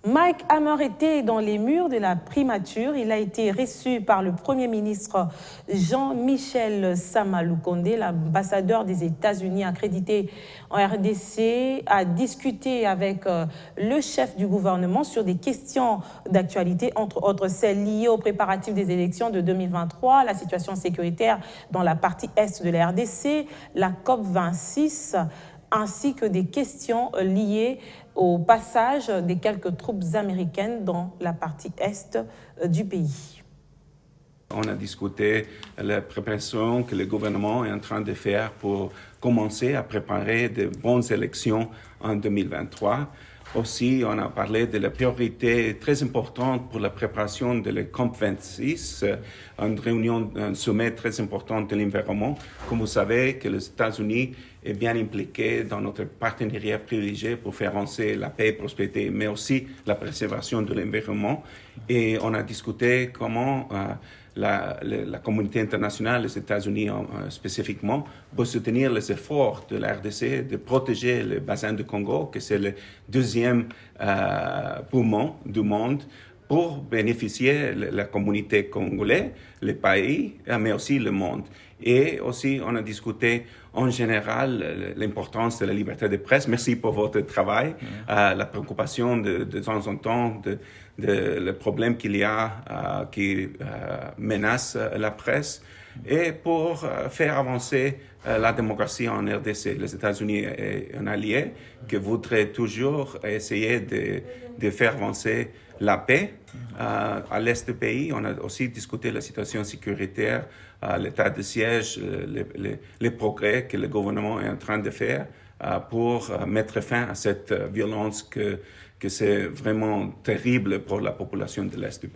Mike Hammer était dans les murs de la primature. Il a été reçu par le Premier ministre Jean-Michel Sama Lukonde, l'ambassadeur des États-Unis accrédité en RDC, a discuté avec le chef du gouvernement sur des questions d'actualité, entre autres celles liées aux préparatifs des élections de 2023, la situation sécuritaire dans la partie est de la RDC, la COP26, ainsi que des questions liées au passage des quelques troupes américaines dans la partie est du pays. On a discuté la préparation que le gouvernement est en train de faire pour commencer à préparer de bonnes élections en 2023. Aussi, on a parlé de la priorité très importante pour la préparation de la COP26, une réunion, un sommet très important de l'environnement. Comme vous savez, que les États-Unis est bien impliqué dans notre partenariat privilégié pour faire avancer la paix et la prospérité, mais aussi la préservation de l'environnement. Et on a discuté comment la communauté internationale, les États-Unis spécifiquement, peut soutenir les efforts de la RDC de protéger le bassin du Congo, que c'est le deuxième poumon du monde, pour bénéficier de la communauté congolaise, le pays, mais aussi le monde. Et aussi, on a discuté en général l'importance de la liberté de presse. Merci pour votre travail. La préoccupation de temps en temps de le problème qu'il y a qui menace la presse et pour faire avancer la démocratie en RDC. Les États-Unis est un allié qui voudrait toujours essayer de faire avancer la paix à l'est du pays. On a aussi discuté la situation sécuritaire, l'état de siège, les progrès que le gouvernement est en train de faire pour mettre fin à cette violence que c'est vraiment terrible pour la population de l'est du pays.